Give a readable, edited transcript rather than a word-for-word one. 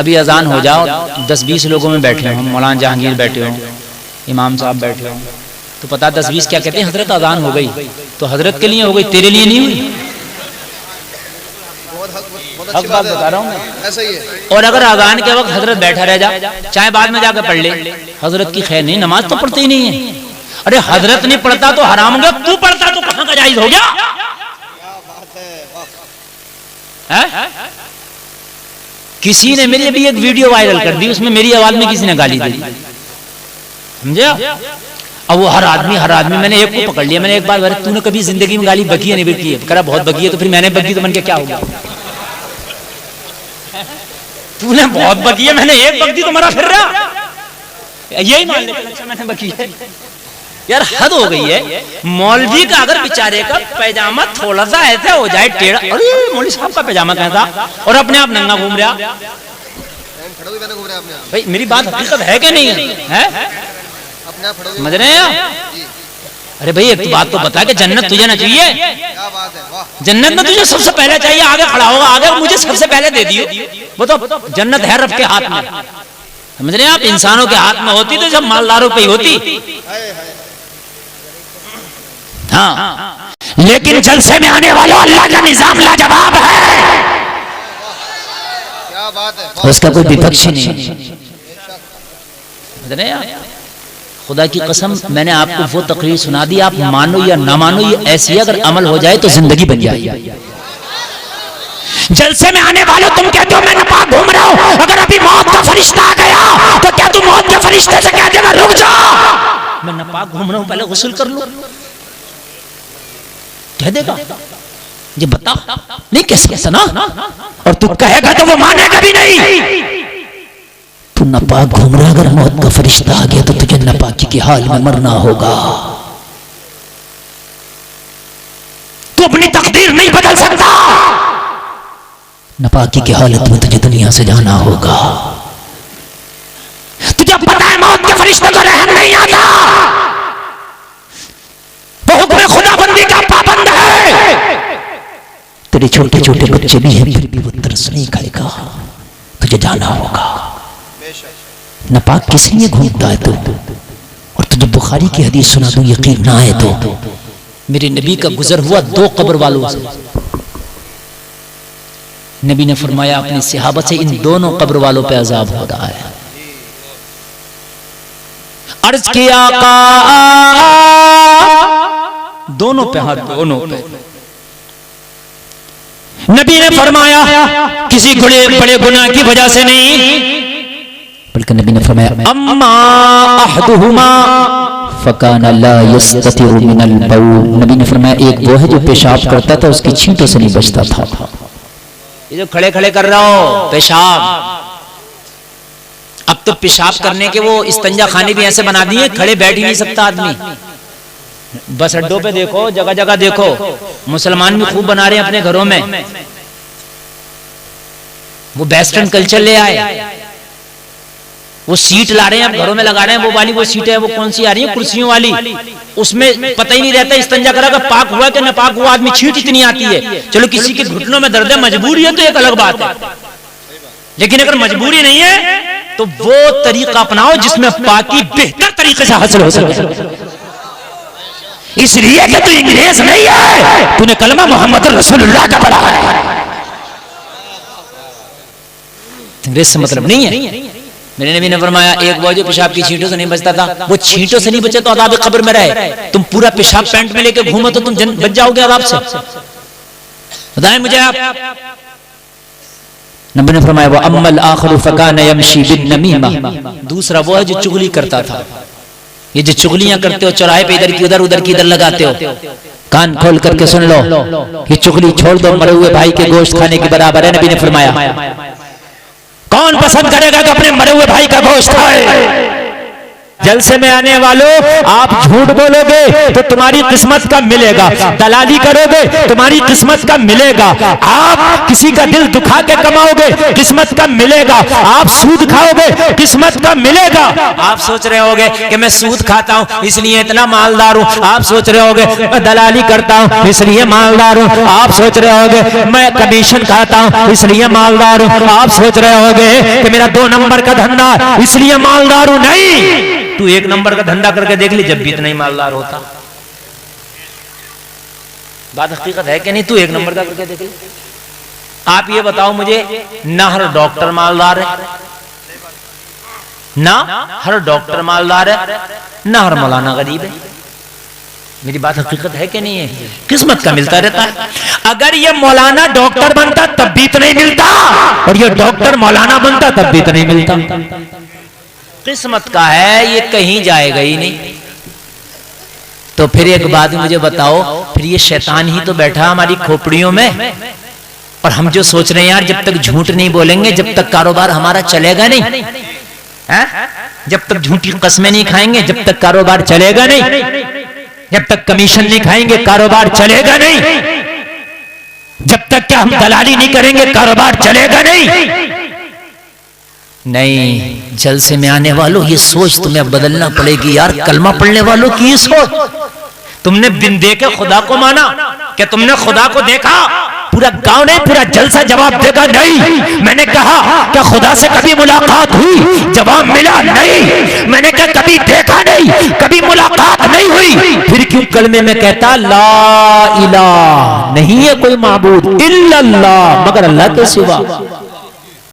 अभी अजान हो जाओ, 10-20 लोगों में बैठे हो, मौलाना जहांगीर बैठे हो, इमाम साहब बैठे हो, तो पता 10-20 क्या कहते हैं, हजरत अजान हो गई। तो हजरत के लिए हो गई, तेरे लिए नहीं हुई। हक बात बता रहा हूँ मैं, ऐसा ही है। और अगर अजान के वक्त हजरत बैठा रह जा, चाहे बाद में जाकर पढ़ ले, हजरत की खैर नहीं, नमाज तो पढ़ते ही नहीं है। अरे हजरत नहीं पढ़ता तो हराम हो गया, तू पढ़ता तो कहां का जायज हो गया? किसी ने मेरी अभी एक वीडियो वायरल कर दी, उसमें मेरी आवाज में किसी ने गाली दी, समझे? अब वो हर आदमी मैंने एक को पकड़ लिया, मैंने एक बार, अरे तूने कभी जिंदगी में गाली बकी है नहीं बकी है? करा बहुत बकी है। तो फिर मैंने बकी तो मन के क्या हो गया? तूने बहुत बकी है, मैंने एक बकी तो मरा फिर रहा, यही मान ले। अच्छा मैंने बकी है यार, हद हो गई है। मौलवी का अगर बेचारे का पैजामा थोड़ा सा ऐसा हो जाए टेढ़ा, अरे मौलवी साहब का पैजामा कैसा, और अपने आप नंगा घूम रहा भाई। मेरी बात हकीकत है कि नहीं है? समझ रहे हैं? अरे भाई एक बात तो बता कि जन्नत तुझे ना चाहिए? जन्नत में तुझे सबसे पहले चाहिए, आगे खड़ा होगा, आगे मुझे सबसे पहले दे दियो। वो तो जन्नत है रब के हाथ में, समझ रहे हैं आप? इंसानों के हाथ में होती तो सब मालदारों पे ही होती। हाँ, लेकिन जलसे में आने वालों अल्लाह का निजाम लाजवाब है, क्या बात है, उसका कोई विपक्ष नहीं। समझ रहे हैं? खुदा की कसम, मैंने आपको वो तकरीर सुना दी, आप मानो या ना मानो, ये ऐसी अगर अमल हो जाए तो जिंदगी बन जाए। जलसे में आने वालों, तुम कहते हो मैं नापाक घूम रहा हूं, अगर अभी मौत का फरिश्ता आ गया तो क्या तुम मौत के फरिश्ते से कह देना रुक जाओ, मैं नापाक घूम रहा हूं, पहले गुस्ल कर लो? कह देगा? ये बता, नहीं कैसे ना, और तू कहेगा तो वो मानेगा भी नहीं। तू नापाक घूम रहा, अगर मौत का फरिश्ता आ गया तो तुझे नापाकी के हाल में मरना होगा। तू अपनी तकदीर नहीं बदल सकता, नापाकी की हालत में तुझे दुनिया से जाना होगा। तुझे पता है मौत के फरिश्ते को रहम नहीं आता, वो हुक्म खुदाबंदी का पाबंद है। तेरे छोटे छोटे बच्चे भी हैं, फिर भी वो तरस नहीं खाएगा, तुझे जाना होगा। नापाक किस लिए घूमता है तू? और तुझे बुखारी की हदीस सुना दूं, यकीन ना आए तो मेरे नबी का गुजर हुआ 2 कब्र वालों से। नबी ने फरमाया अपनी सहाबा से, इन दोनों कब्र वालों पे अजाब हो रहा है। अर्ज किया आका, दोनों पे हाथ, दोनों पे। नबी ने फरमाया किसी बड़े गुनाह की वजह से नहीं, बल्कि नबी ने फरमाया अम्मा अहदुहुमा फकान ला यस्ततिरु मिनल बौल। नबी ने फरमाया एक वो है जो पेशाब करता था, उसकी छींटों से नहीं बचता था। ये जो खड़े खड़े कर रहा हो पेशाब, अब तो पेशाब करने के वो इस्तंजा खाने भी ऐसे बना दिए, खड़े बैठ ही नहीं सकता आदमी। बस अड्डों पे देखो, जगह जगह देखो, मुसलमान भी खूब बना रहे हैं अपने घरों में। वो वेस्टर्न कल्चर ले आए, वो सीट ला रहे हैं, अब घरों में लगा रहे हैं। वो वाली वो सीट है, वो कौन सी आ रही है, कुर्सियों वाली, उसमें पता ही नहीं रहता इस्तंजा करा कर पाक हुआ कि नापाक हुआ। आदमी छींट इतनी आती है। चलो किसी के घुटनों में दर्द है, मजबूरी है तो एक अलग बात है, लेकिन अगर मजबूरी नहीं है तो वो तरीका अपनाओ जिसमें पाकी बेहतर तरीके से हासिल हो सके। इसलिए कि तू इंग्रेज नहीं है, तूने कलमा मोहम्मद रसूलुल्लाह का पढ़ा है। इंग्रेज से मतलब नहीं है। मेरे नबी ने फरमाया एक वो जो पेशाब की छींटों से नहीं बचता था, वो छींटों से नहीं बचे तो अज़ाब कब्र में रहे। तुम पूरा पेशाब पैंट में लेके घूमो तो तुम बच जाओगे अज़ाब से। बताएं मुझे आप। नबी ने फरमाया वो अम्मल आखिर फकान यमशी बिन नमीमा, दूसरा वो है जो चुगली करता था। ये जो चुगलियां करते हो चौराहे पे, इधर की उधर, उधर की इधर लगाते हो, कान खोल करके सुन लो, ये चुगली छोड़ दो, मरे हुए भाई के गोश्त खाने के बराबर है। नबी ने फरमाया कौन पसंद करेगा कि अपने मरे हुए भाई का गोश्त खाए? जलसे में आने वालों, आप झूठ बोलोगे तो तुम्हारी किस्मत का मिलेगा, दलाली करोगे तुम्हारी किस्मत का मिलेगा, आप किसी का दिल दुखा के कमाओगे किस्मत का मिलेगा, आप सूद खाओगे किस्मत का मिलेगा। आप सोच रहे होगे कि मैं सूद खाता हूं इसलिए इतना मालदार हूं, आप सोच रहे होगे मैं दलाली करता हूं इसलिए मालदार हूं, आप सोच रहे होगे मैं कमीशन खाता हूं इसलिए मालदार हूं, आप सोच रहे होगे कि मेरा 2 नंबर का धंधा इसलिए मालदार हूं। नहीं, तू 1 नंबर का धंधा करके देख ली, जब भी इतना ही मालदार होता। बात हकीकत है कि नहीं? तू 1 नंबर का करके देख ली। आप ये बताओ मुझे, ना हर डॉक्टर मालदार है, ना हर डॉक्टर मालदार है, ना हर मौलाना गरीब है। मेरी बात हकीकत है कि नहीं है? किस्मत का मिलता रहता है। अगर ये मौलाना डॉक्टर बनता तब भी तो नहीं मिलता, और ये डॉक्टर मौलाना बनता तब भी तो नहीं मिलता। किस्मत का है, ये कहीं जाएगा ही नहीं। तो फिर एक बात मुझे बताओ, फिर ये शैतान ही तो बैठा हमारी खोपड़ियों में, और हम जो सोच रहे हैं यार जब तक झूठ नहीं बोलेंगे जब तक कारोबार हमारा चलेगा नहीं, है? जब तक झूठी कस्में नहीं खाएंगे जब तक कारोबार चलेगा नहीं, जब तक कमीशन नहीं खाएंगे कारोबार चलेगा नहीं, जब तक क्या हम दलाली नहीं करेंगे कारोबार चलेगा नहीं। नहीं, जलसे में आने वालों ये सोच तुम्हें बदलना पड़ेगी यार। कलमा पढ़ने वालों की ये सोच, तुमने बिन देखे खुदा को माना, क्या तुमने खुदा को देखा? पूरा गांव नहीं पूरा जलसा जवाब देगा नहीं। मैंने कहा क्या खुदा से कभी मुलाकात हुई? जवाब मिला नहीं। मैंने कहा कभी देखा नहीं, कभी मुलाकात नहीं हुई। फिर क्यों कलमे में कहता ला इलाहा, नहीं है कोई माबूद इल्लल्लाह, मगर अल्लाह के सिवा।